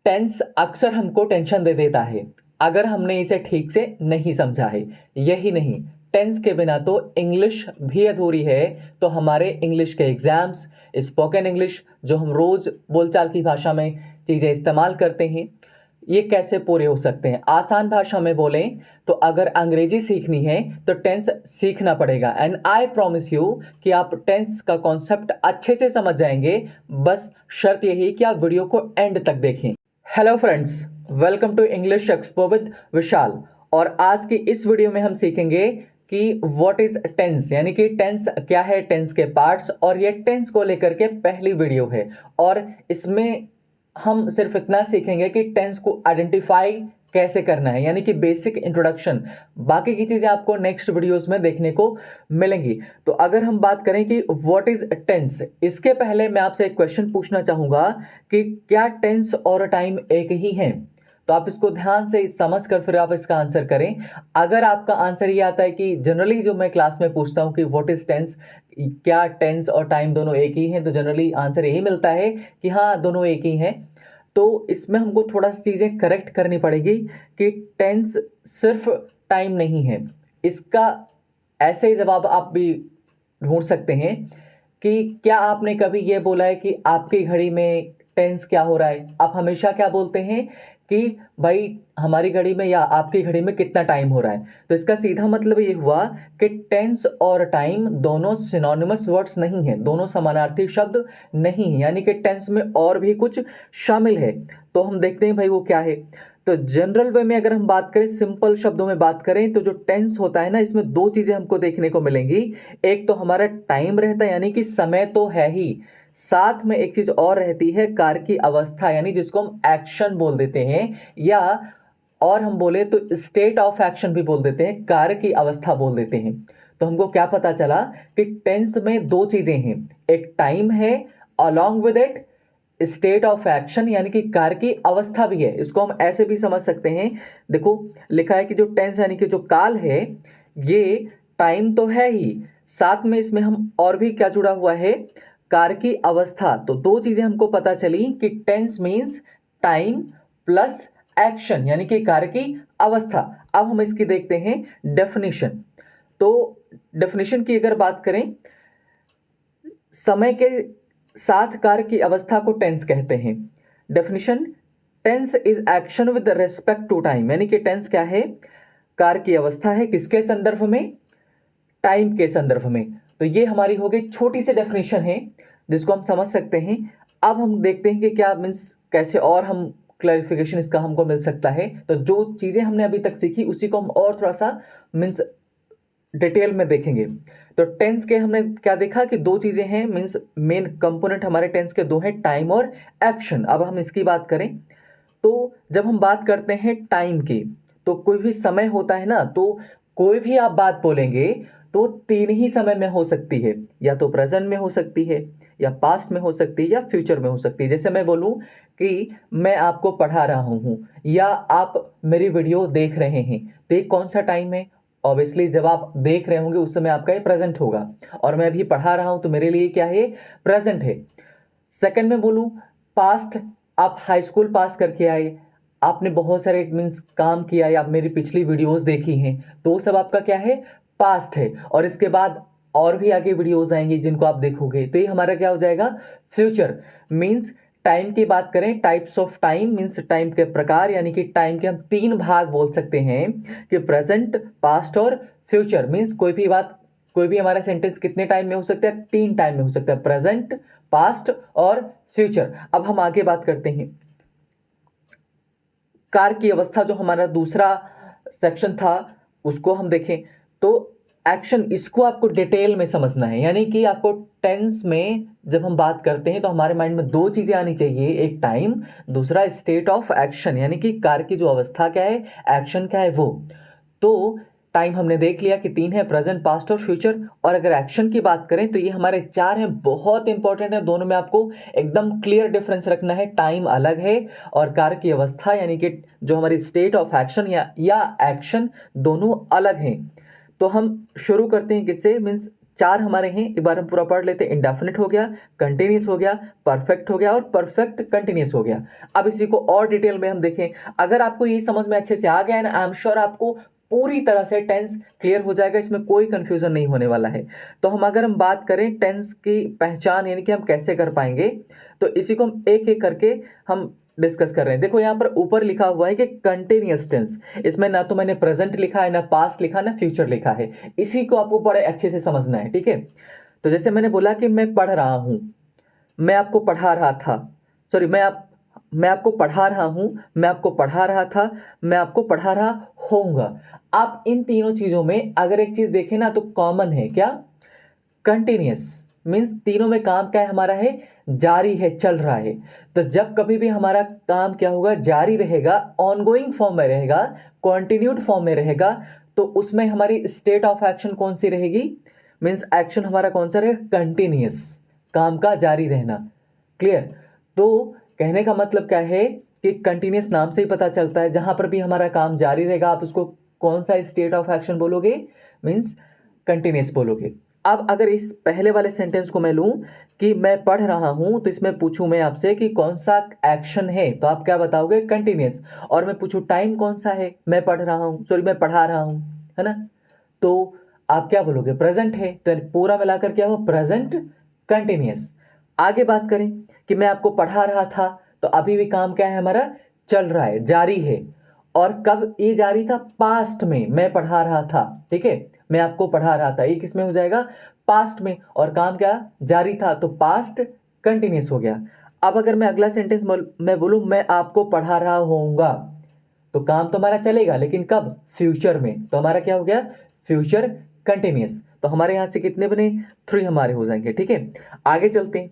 Tense अक्सर हमको tension दे देता है अगर हमने इसे ठीक से नहीं समझा है। यही नहीं, टेंस के बिना तो इंग्लिश भी अधूरी है। तो हमारे इंग्लिश के एग्जाम्स, स्पोकन इंग्लिश जो हम रोज बोलचाल की भाषा में चीज़ें इस्तेमाल करते हैं, ये कैसे पूरे हो सकते हैं। आसान भाषा में बोलें तो अगर अंग्रेजी सीखनी है तो टेंस सीखना पड़ेगा। एंड आई प्रॉमिस यू कि आप टेंस का कॉन्सेप्ट अच्छे से समझ जाएंगे। बस शर्त यही कि आप वीडियो को एंड तक देखें। Hello friends, welcome to English expo with Vishal. और आज की इस वीडियो में हम सीखेंगे कि व्हाट इज टेंस, यानी कि टेंस क्या है, टेंस के पार्ट्स, और ये टेंस को लेकर के पहली वीडियो है। और इसमें हम सिर्फ इतना सीखेंगे कि टेंस को आइडेंटिफाई कैसे करना है, यानी कि बेसिक इंट्रोडक्शन। बाकी की चीज़ें आपको नेक्स्ट वीडियोस में देखने को मिलेंगी। तो अगर हम बात करें कि व्हाट इज टेंस, इसके पहले मैं आपसे एक क्वेश्चन पूछना चाहूँगा कि क्या टेंस और टाइम एक ही हैं। तो आप इसको ध्यान से समझ कर फिर आप इसका आंसर करें। अगर आपका आंसर ये आता है कि जनरली जो मैं क्लास में पूछता हूँ कि व्हाट इज टेंस, क्या टेंस और टाइम दोनों एक ही हैं, तो जनरली आंसर यही मिलता है कि हाँ दोनों एक ही हैं। तो इसमें हमको थोड़ा सी चीज़ें करेक्ट करनी पड़ेगी कि टेंस सिर्फ टाइम नहीं है। इसका ऐसे ही जवाब आप भी ढूंढ सकते हैं कि क्या आपने कभी ये बोला है कि आपकी घड़ी में टेंस क्या हो रहा है। आप हमेशा क्या बोलते हैं कि भाई हमारी घड़ी में या आपकी घड़ी में कितना टाइम हो रहा है। तो इसका सीधा मतलब ये हुआ कि टेंस और टाइम दोनों सिनोनिमस वर्ड्स नहीं हैं, दोनों समानार्थी शब्द नहीं हैं, यानी कि टेंस में और भी कुछ शामिल है। तो हम देखते हैं भाई वो क्या है। तो जनरल वे में अगर हम बात करें, सिंपल शब्दों में बात करें, तो जो टेंस होता है ना, इसमें दो चीजें हमको देखने को मिलेंगी। एक तो हमारा टाइम रहता है, यानी कि समय तो है ही, साथ में एक चीज और रहती है कार्य की अवस्था, यानी जिसको हम एक्शन बोल देते हैं, या और हम बोले तो स्टेट ऑफ एक्शन भी बोल देते हैं, कार्य की अवस्था बोल देते हैं। तो हमको क्या पता चला कि टेंस में दो चीजें हैं, एक टाइम है, along with it state of action यानी कि कार्य की अवस्था भी है। इसको हम ऐसे भी समझ सकते हैं, देखो लिखा है कि जो टेंस यानी कि जो काल है, ये टाइम तो है ही, साथ में इसमें हम और भी क्या जुड़ा हुआ है, कार्य की अवस्था। तो दो चीजें हमको पता चली कि tense means time plus action यानी कि कार्य की अवस्था। अब हम इसकी देखते हैं डेफिनेशन। तो डेफिनेशन की अगर बात करें, समय के साथ कार्य की अवस्था को टेंस कहते हैं। Definition, tense is action with respect to time, यानी कि टेंस क्या है, कार्य की अवस्था है, किसके संदर्भ में, टाइम के संदर्भ में। तो ये हमारी हो गई छोटी सी डेफिनेशन है जिसको हम समझ सकते हैं। अब हम देखते हैं कि क्या मीन्स कैसे और हम क्लैरिफिकेशन इसका हमको मिल सकता है। तो जो चीज़ें हमने अभी तक सीखी उसी को हम और थोड़ा सा मीन्स डिटेल में देखेंगे। तो टेंस के हमने क्या देखा कि दो चीजें हैं, मीन्स मेन कंपोनेंट हमारे टेंस के दो हैं, टाइम और एक्शन। अब हम इसकी बात करें तो जब हम बात करते हैं टाइम की, तो कोई भी समय होता है ना, तो कोई भी आप बात बोलेंगे तो तीन ही समय में हो सकती है, या तो प्रेजेंट में हो सकती है, या पास्ट में हो सकती है, या फ्यूचर में हो सकती है। जैसे मैं बोलूं कि मैं आपको पढ़ा रहा हूं, या आप मेरी वीडियो देख रहे हैं, तो ये कौन सा टाइम है। ऑब्वियसली जब आप देख रहे होंगे उस समय आपका ये प्रेजेंट होगा, और मैं अभी पढ़ा रहा हूं तो मेरे लिए क्या है, प्रेजेंट है। सेकंड में बोलूं पास्ट, आप हाई स्कूल पास करके आए, आपने बहुत सारे मीन्स काम किया है, आप मेरी पिछली वीडियोस देखी हैं, तो वो सब आपका क्या है, पास्ट है। और इसके बाद और भी आगे वीडियोस आएंगी जिनको आप देखोगे, तो ये हमारा क्या हो जाएगा, फ्यूचर। मीन्स टाइम की बात करें, types of time means time के प्रकार, यानी कि टाइम के हम तीन भाग बोल सकते हैं कि प्रेजेंट, पास्ट और फ्यूचर। मीन्स कोई भी बात, कोई भी हमारा सेंटेंस कितने टाइम में हो सकता है, तीन टाइम में हो सकता है, प्रेजेंट, पास्ट और फ्यूचर। अब हम आगे बात करते हैं कार्य की अवस्था, जो हमारा दूसरा सेक्शन था उसको हम देखें। तो एक्शन, इसको आपको डिटेल में समझना है, यानी कि आपको टेंस में जब हम बात करते हैं तो हमारे माइंड में दो चीजें आनी चाहिए, एक टाइम, दूसरा स्टेट ऑफ एक्शन, यानी कि कार्य की जो अवस्था क्या है, एक्शन क्या है वो। तो टाइम हमने देख लिया कि तीन है, प्रेजेंट, पास्ट और फ्यूचर। और अगर एक्शन की बात करें तो ये हमारे चार हैं, बहुत इंपॉर्टेंट है, दोनों में आपको एकदम क्लियर डिफरेंस रखना है। टाइम अलग है और कार्य की अवस्था यानी कि जो हमारी स्टेट ऑफ एक्शन या एक्शन, दोनों अलग हैं। तो हम शुरू करते हैं किससे, मीन्स चार हमारे हैं, एक बार हम पूरा पढ़ लेते हैं। इंडेफिनिट हो गया, कंटिन्यूस हो गया, परफेक्ट हो गया और परफेक्ट कंटिन्यूस हो गया। अब इसी को और डिटेल में हम देखें। अगर आपको ये समझ में अच्छे से आ गया है ना, आई एम श्योर आपको पूरी तरह से टेंस क्लियर हो जाएगा, इसमें कोई कंफ्यूजन नहीं होने वाला है। तो अगर हम बात करें टेंस की पहचान, यानी कि हम कैसे कर पाएंगे, तो इसी को हम एक एक करके हम डिस्कस कर रहे हैं। देखो यहाँ पर ऊपर लिखा हुआ है कि कंटिन्यूअस टेंस, इसमें ना तो मैंने प्रेजेंट लिखा है, ना पास्ट लिखा, ना फ्यूचर लिखा है। इसी को आपको बड़े अच्छे से समझना है, ठीक है। तो जैसे मैंने बोला कि मैं पढ़ रहा हूं, मैं आपको पढ़ा रहा था, सॉरी मैं आपको पढ़ा रहा हूं, मैं आपको पढ़ा रहा था, मैं आपको पढ़ा रहा होऊंगा। आप इन तीनों चीजों में अगर एक चीज देखें ना तो कॉमन है, क्या? कंटिन्यूअस मीन्स तीनों में काम क्या है हमारा, है जारी है, चल रहा है। तो जब कभी भी हमारा काम क्या होगा, जारी रहेगा, ऑनगोइंग फॉर्म में रहेगा, कॉन्टिन्यूड फॉर्म में रहेगा, तो उसमें हमारी स्टेट ऑफ एक्शन कौन सी रहेगी, मीन्स एक्शन हमारा कौन सा रहेगा, कंटिन्यूअस, काम का जारी रहना। क्लियर? तो कहने का मतलब क्या है कि कंटिन्यूअस नाम से ही पता चलता है, जहां पर भी हमारा काम जारी रहेगा आप उसको कौन सा स्टेट ऑफ एक्शन बोलोगे, मीन्स कंटिन्यूअस बोलोगे। अब अगर इस पहले वाले सेंटेंस को मैं लूं कि मैं पढ़ रहा हूं, तो इसमें पूछूं मैं आपसे कि कौन सा एक्शन है, तो आप क्या बताओगे, कंटिन्यूअस। और मैं पूछूं टाइम कौन सा है, मैं पढ़ रहा हूं, सॉरी मैं पढ़ा रहा हूं, है ना, तो आप क्या बोलोगे, प्रेजेंट है। तो पूरा मिलाकर क्या हो, प्रेजेंट कंटिन्यूअस। आगे बात करें कि मैं आपको पढ़ा रहा था, तो अभी भी काम क्या है हमारा, चल रहा है, जारी है। और कब ये जारी था, पास्ट में, मैं पढ़ा रहा था, ठीक है, मैं आपको पढ़ा रहा था, ये किसमें हो जाएगा, पास्ट में। और काम क्या, जारी था, तो पास्ट कंटिन्यूस हो गया। अब अगर मैं अगला सेंटेंस मैं बोलूं मैं आपको पढ़ा रहा होऊंगा, तो काम तो हमारा चलेगा, लेकिन कब, फ्यूचर में। तो हमारा क्या हो गया, फ्यूचर कंटिन्यूस। तो हमारे यहां से कितने बने, 3 हमारे हो जाएंगे, ठीक है। आगे चलते हैं।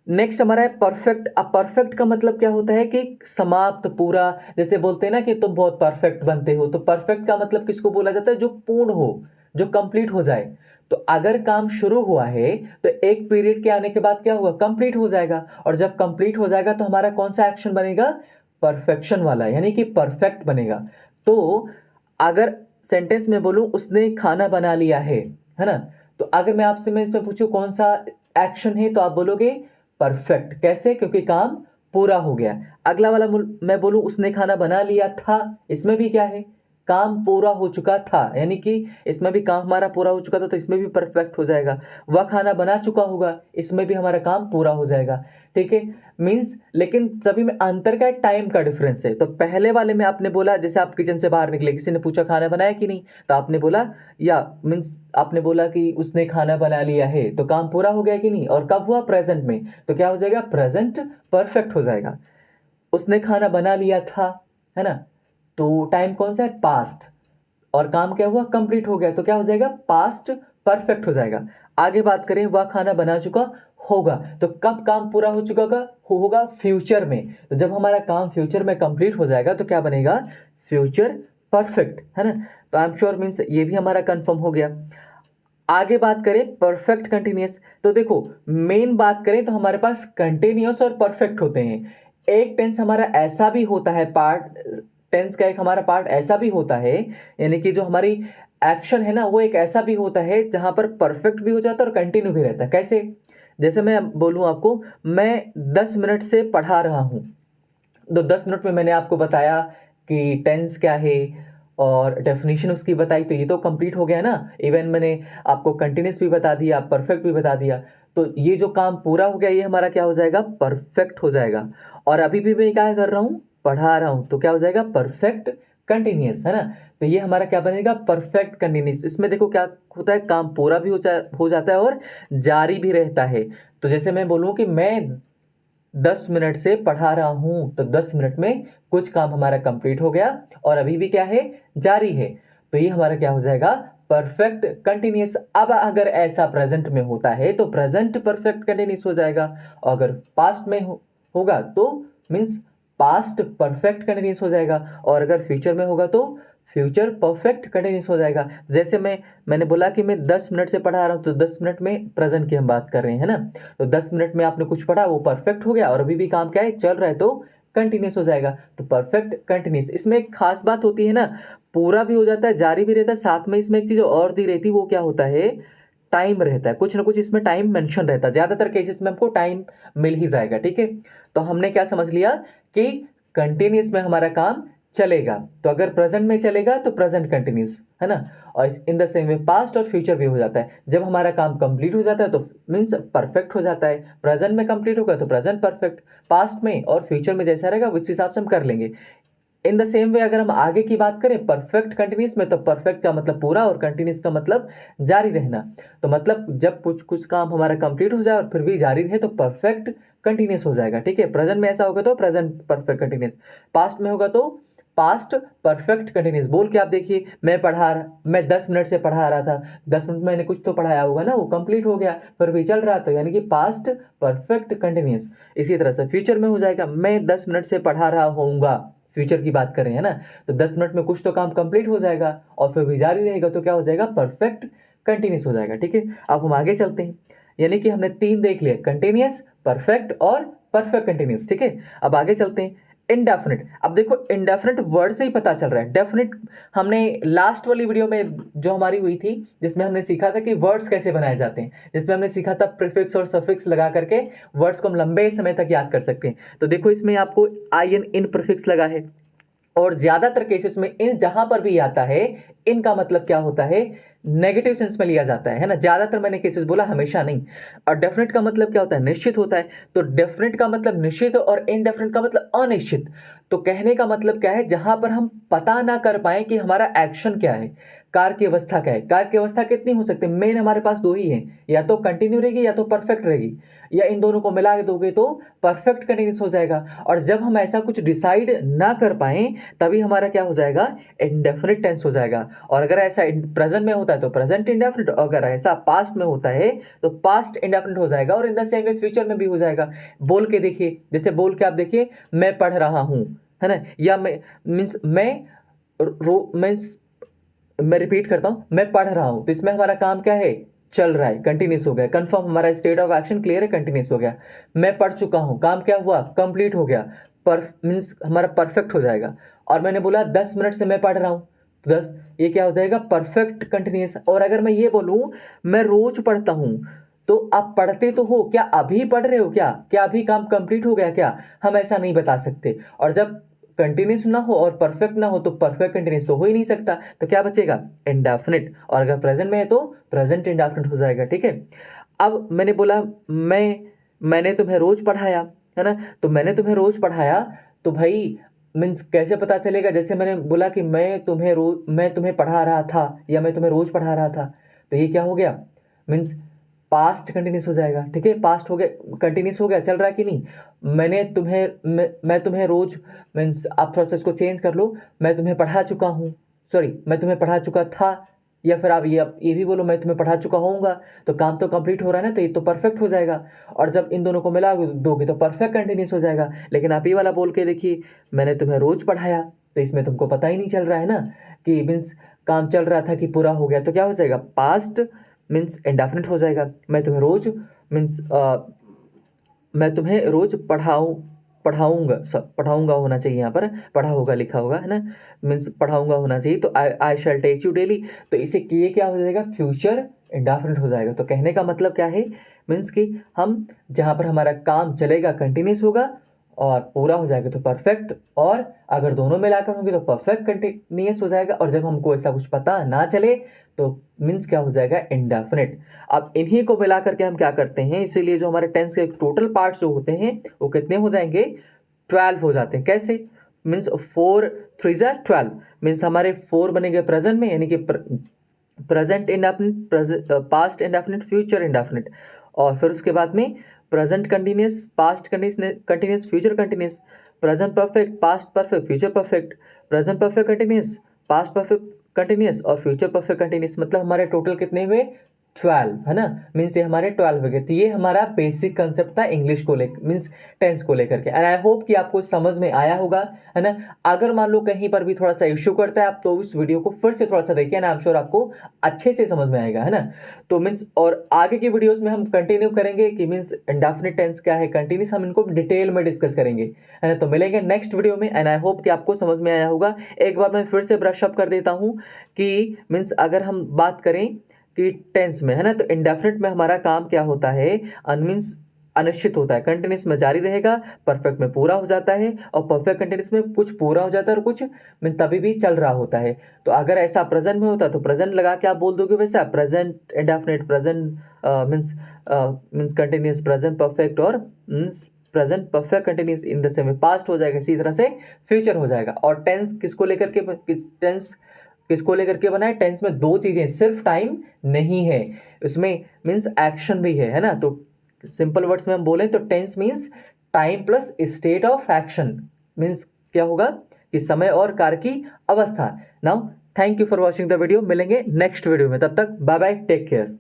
नेक्स्ट हमारा है परफेक्ट। अब परफेक्ट का मतलब क्या होता है कि समाप्त, पूरा। जैसे बोलते हैं ना कि तुम बहुत परफेक्ट बनते हो, तो परफेक्ट का मतलब किसको बोला जाता है, जो पूर्ण हो, जो कंप्लीट हो जाए। तो अगर काम शुरू हुआ है तो एक पीरियड के आने के बाद क्या होगा, कंप्लीट हो जाएगा। और जब कंप्लीट हो जाएगा तो हमारा कौन सा एक्शन बनेगा, परफेक्शन वाला, यानी कि परफेक्ट बनेगा। तो अगर सेंटेंस में बोलूं उसने खाना बना लिया है ना, तो अगर मैं आपसे मैं इसमें पूछूं कौन सा एक्शन है, तो आप बोलोगे परफेक्ट। कैसे, क्योंकि काम पूरा हो गया। अगला वाला मैं बोलूं उसने खाना बना लिया था, इसमें भी क्या है, काम पूरा हो चुका था, यानी कि इसमें भी काम हमारा पूरा हो चुका था, तो इसमें भी परफेक्ट हो जाएगा। वह खाना बना चुका होगा, इसमें भी हमारा काम पूरा हो जाएगा, ठीक है। मीन्स लेकिन सभी में अंतर का, टाइम का डिफरेंस है। तो पहले वाले में आपने बोला, जैसे आप किचन से बाहर निकले, किसी ने पूछा खाना बनाया कि नहीं, तो आपने बोला, या मीन्स आपने बोला कि उसने खाना बना लिया है, तो काम पूरा हो गया कि नहीं, और कब हुआ, प्रेजेंट में, तो क्या हो जाएगा, प्रेजेंट परफेक्ट हो जाएगा। उसने खाना बना लिया था, है ना, तो टाइम कौन सा है, पास्ट। और काम क्या हुआ, कंप्लीट हो गया, तो क्या हो जाएगा, पास्ट परफेक्ट हो जाएगा। आगे बात करें, वह खाना बना चुका होगा, तो कब काम पूरा हो चुका होगा, फ्यूचर में। तो जब हमारा काम फ्यूचर में कंप्लीट हो जाएगा तो क्या बनेगा, फ्यूचर परफेक्ट, है ना। तो आई एम श्योर मीन्स ये भी हमारा कंफर्म हो गया। आगे बात करें परफेक्ट कंटिन्यूस, तो देखो मेन बात करें तो हमारे पास कंटिन्यूस और परफेक्ट होते हैं। एक टेंस हमारा ऐसा भी होता है, पार्ट टेंस का एक हमारा पार्ट ऐसा भी होता है, यानी कि जो हमारी एक्शन है ना, वो एक ऐसा भी होता है जहां पर परफेक्ट भी हो जाता है और कंटिन्यू भी रहता है। कैसे, जैसे मैं बोलूं आपको, मैं 10 मिनट से पढ़ा रहा हूं, तो 10 मिनट में मैंने आपको बताया कि टेंस क्या है और डेफिनेशन उसकी बताई, तो ये तो कंप्लीट हो गया ना। इवन मैंने आपको कंटिन्यूस भी बता दिया, परफेक्ट भी बता दिया, तो ये जो काम पूरा हो गया ये हमारा क्या हो जाएगा, परफेक्ट हो जाएगा। और अभी भी मैं क्या कर रहा हूँ, पढ़ा रहा हूँ, तो क्या हो जाएगा, परफेक्ट कंटिन्यूस, है ना। तो ये हमारा क्या बनेगा, परफेक्ट कंटिन्यूस। इसमें देखो क्या होता है, काम पूरा भी हो जाता है और जारी भी रहता है। तो जैसे मैं बोलूँ कि मैं 10 मिनट से पढ़ा रहा हूं, तो 10 मिनट में कुछ काम हमारा कंप्लीट हो गया और अभी भी क्या है, जारी है। तो ये हमारा क्या हो जाएगा, परफेक्ट कंटिन्यूस। अब अगर ऐसा प्रेजेंट में होता है तो प्रेजेंट परफेक्ट कंटिन्यूस हो जाएगा, और अगर पास्ट में होगा तो मीन्स पास्ट परफेक्ट कंटिन्यूस हो जाएगा, और अगर फ्यूचर में होगा तो फ्यूचर परफेक्ट कंटिन्यूस हो जाएगा। जैसे मैंने बोला कि मैं 10 मिनट से पढ़ा रहा हूँ, तो 10 मिनट में प्रेजेंट की हम बात कर रहे हैं, है ना। तो 10 मिनट में आपने कुछ पढ़ा, वो परफेक्ट हो गया, और अभी भी काम क्या है, चल रहा है, तो कंटिन्यूस हो जाएगा। तो परफेक्ट कंटिन्यूस। इसमें एक खास बात होती है ना, पूरा भी हो जाता है, जारी भी रहता है, साथ में इसमें एक चीज और दी रहती है, वो क्या होता है, टाइम रहता है, कुछ ना कुछ इसमें टाइम मेंशन रहता है, ज़्यादातर केसेस में हमको टाइम मिल ही जाएगा, ठीक है। तो हमने क्या समझ लिया कि कंटिन्यूस में हमारा काम चलेगा, तो अगर प्रेजेंट में चलेगा तो प्रेजेंट कंटिन्यूस, है ना। और इन द सेम वे पास्ट और फ्यूचर भी हो जाता है, जब हमारा काम कंप्लीट हो जाता है तो मीन्स परफेक्ट हो जाता है, प्रेजेंट में कंप्लीट होगा तो प्रेजेंट परफेक्ट, पास्ट में और फ्यूचर में जैसा रहेगा उस हिसाब से हम कर लेंगे। इन द सेम वे अगर हम आगे की बात करें परफेक्ट कंटिन्यूस में, तो परफेक्ट का मतलब पूरा और कंटिन्यूस का मतलब जारी रहना। तो मतलब जब कुछ कुछ काम हमारा कंप्लीट हो जाए और फिर भी जारी रहे तो परफेक्ट कंटिन्यूस हो जाएगा, ठीक है। प्रेजेंट में ऐसा होगा तो प्रेजेंट परफेक्ट कंटिन्यूस, पास्ट में होगा तो पास्ट परफेक्ट कंटिन्यूस। बोल के आप देखिए, मैं 10 मिनट से पढ़ा रहा था, 10 मिनट मैंने कुछ तो पढ़ाया होगा ना, वो कंप्लीट हो गया फिर भी चल रहा था, यानी कि पास्ट परफेक्ट कंटिन्यूस। इसी तरह से फ्यूचर में हो जाएगा, मैं 10 मिनट से पढ़ा रहा होऊंगा, फ्यूचर की बात करें, है ना। तो 10 मिनट में कुछ तो काम कंप्लीट हो जाएगा और फिर भी जारी रहेगा, तो क्या हो जाएगा, परफेक्ट कंटिन्यूस हो जाएगा, ठीक है। अब हम आगे चलते हैं, यानी कि हमने 3 देख लिए, कंटिन्यूस, परफेक्ट और परफेक्ट कंटिन्यूस, ठीक है। अब आगे चलते हैं, इनडेफिनिट। अब देखो इनडेफिनिट वर्ड से ही पता चल रहा है, डेफिनिट हमने लास्ट वाली वीडियो में जो हमारी हुई थी जिसमें हमने सीखा था कि वर्ड्स कैसे बनाए जाते हैं, जिसमें हमने सीखा था प्रीफिक्स और सफिक्स लगा करके वर्ड्स को हम लंबे समय तक याद कर सकते हैं। तो देखो इसमें आपको आई एन इन प्रीफिक्स लगा है, और ज्यादातर केसेस में इन जहां पर भी आता है इनका मतलब क्या होता है, नेगेटिव सेंस में लिया जाता है ना, ज्यादातर मैंने केसेस बोला, हमेशा नहीं। और डेफिनेट का मतलब क्या होता है, निश्चित होता है। तो डेफिनेट का मतलब निश्चित और इनडेफिनेट का मतलब अनिश्चित। तो कहने का मतलब क्या है, जहां पर हम पता ना कर पाए कि हमारा एक्शन क्या है, कार्य की अवस्था क्या है। कार्य की अवस्था कितनी हो सकती है, मेन हमारे पास 2 ही है, या तो कंटिन्यू रहेगी या तो परफेक्ट रहेगी, या इन दोनों को मिला के दोगे तो परफेक्ट कंटिन्यूस हो जाएगा। और जब हम ऐसा कुछ डिसाइड ना कर पाए तभी हमारा क्या हो जाएगा, इंडेफिनिट टेंस हो जाएगा। और अगर ऐसा प्रेजेंट में होता है तो प्रेजेंट इंडेफिनिट, अगर ऐसा पास्ट में होता है तो पास्ट इंडेफिनिट हो जाएगा, और इन द सेम वे फ्यूचर में भी हो जाएगा। बोल के देखिए, जैसे बोल के आप देखिए, मैं पढ़ रहा हूं, है ना, या मैं मीन्स मैं रिपीट करता हूं, मैं पढ़ रहा हूं, तो इसमें हमारा काम क्या है, चल रहा है, कंटिन्यूस हो गया, कंफर्म, हमारा स्टेट ऑफ एक्शन क्लियर है, कंटिन्यूस हो गया। मैं पढ़ चुका हूं, काम क्या हुआ, कंप्लीट हो गया, पर मीन्स हमारा परफेक्ट हो जाएगा। और मैंने बोला 10 मिनट से मैं पढ़ रहा हूं, तो 10, ये क्या हो जाएगा, परफेक्ट कंटिन्यूस। और अगर मैं ये बोलूं मैं रोज पढ़ता हूं, तो आप पढ़ते तो हो, क्या अभी पढ़ रहे हो, क्या अभी काम कंप्लीट हो गया क्या, हम ऐसा नहीं बता सकते। और जब कंटिन्यूस ना हो और परफेक्ट ना हो तो परफेक्ट कंटिन्यूस तो हो ही नहीं सकता, तो क्या बचेगा, इंडेफिनिट। और अगर प्रेजेंट में है तो प्रेजेंट इंडेफिनिट हो जाएगा, ठीक है। अब मैंने बोला मैंने तुम्हें रोज पढ़ाया, है ना, तो मैंने तुम्हें रोज पढ़ाया, तो भाई मीन्स कैसे पता चलेगा, जैसे मैंने बोला कि मैं तुम्हें पढ़ा रहा था या मैं तुम्हें रोज पढ़ा रहा था, तो ये क्या हो गया, मीन्स पास्ट कंटिन्यूस हो जाएगा, ठीक है। पास्ट हो गया, कंटिन्यूस हो गया, चल रहा है कि नहीं। मैं तुम्हें रोज, मीन्स आप थोड़ा सा इसको चेंज कर लो, मैं तुम्हें पढ़ा चुका हूँ, सॉरी मैं तुम्हें पढ़ा चुका था, या फिर आप ये भी बोलो मैं तुम्हें पढ़ा चुका होऊंगा, तो काम तो कंप्लीट हो रहा है ना, तो ये तो परफेक्ट हो जाएगा। और जब इन दोनों को मिला दोगे तो परफेक्ट कंटिन्यूस हो जाएगा। लेकिन आप ये वाला बोल के देखिए, मैंने तुम्हें रोज पढ़ाया, तो इसमें तुमको पता ही नहीं चल रहा है ना कि मीन्स काम चल रहा था कि पूरा हो गया, तो क्या हो जाएगा, पास्ट मीन्स इंडेफिनिट हो जाएगा। मैं तुम्हें रोज मीन्स मैं तुम्हें रोज पढ़ाऊंगा होना चाहिए, यहाँ पर पढ़ा होगा लिखा होगा, है ना, मीन्स पढ़ाऊंगा होना चाहिए, तो आई शैल टीच यू डेली, तो इसे किए क्या हो जाएगा, फ्यूचर इंडेफिनिट हो जाएगा। तो कहने का मतलब क्या है, मीन्स कि हम जहाँ पर हमारा काम चलेगा कंटिन्यूस होगा और पूरा हो जाएगा तो परफेक्ट, और अगर दोनों मिलाकर होंगे तो परफेक्ट कंटिन्यूस हो जाएगा। और जब हमको ऐसा कुछ पता ना चले तो मीन्स क्या हो जाएगा, इंडेफिनिट। अब इन्हीं को मिला करके हम क्या करते हैं, इसीलिए जो हमारे टेंस के टोटल पार्ट्स जो होते हैं वो कितने हो जाएंगे, 12 हो जाते हैं। कैसे, मीन्स 4 3 12, मीन्स हमारे 4 बनेंगे प्रेजेंट में, यानी कि present indefinite, past indefinite, future indefinite, और फिर उसके बाद में present continuous, past continuous, future continuous, present perfect, past perfect, future perfect, present perfect continuous, past perfect continuous और फ्यूचर परफेक्ट कंटिन्यूस। मतलब हमारे टोटल कितने हुए, 12, है ना, मीन्स ये हमारे 12 हो गए। तो ये हमारा बेसिक कंसेप्ट था इंग्लिश को लेकर, मीन्स टेंस को लेकर के। एंड आई होप कि आपको समझ में आया होगा, है ना। अगर मान लो कहीं पर भी थोड़ा सा इश्यू करता है आप, तो उस वीडियो को फिर से थोड़ा सा देखिए ना, आई एम श्योर आपको अच्छे से समझ में आएगा, है ना। तो मीन्स और आगे की वीडियोज में हम कंटिन्यू करेंगे कि मीन्स इंडेफिनिट टेंस क्या है, कंटिन्यूस, हम इनको डिटेल में डिस्कस करेंगे, है ना। तो मिलेंगे नेक्स्ट वीडियो में, एंड आई होप कि आपको समझ में आया होगा। एक बार मैं फिर से ब्रश अप कर देता हूँ कि मीन्स अगर हम बात करें कि टेंस में, है ना, तो इंडेफिनिट में हमारा काम क्या होता है, मीन्स अनिश्चित होता है, कंटिन्यूस में जारी रहेगा, परफेक्ट में पूरा हो जाता है, और परफेक्ट कंटिन्यूस में कुछ पूरा हो जाता है और कुछ मीन तभी भी चल रहा होता है। तो अगर ऐसा प्रेजेंट में होता तो प्रेजेंट लगा के आप बोल दोगे वैसा, present indefinite, present means continuous, present perfect, और means present perfect continuous in the same, past हो जाएगा, इसी तरह से फ्यूचर हो जाएगा। और टेंस किसको लेकर के, टेंस किसको लेकर के बना है, टेंस में दो चीजें, सिर्फ टाइम नहीं है, उसमें मीन्स एक्शन भी है ना। तो सिंपल वर्ड्स में हम बोले तो tense means time plus state of action, means क्या होगा कि समय और कार्य की अवस्था। Now thank you for watching the video, मिलेंगे नेक्स्ट वीडियो में, तब तक बाय बाय, टेक केयर।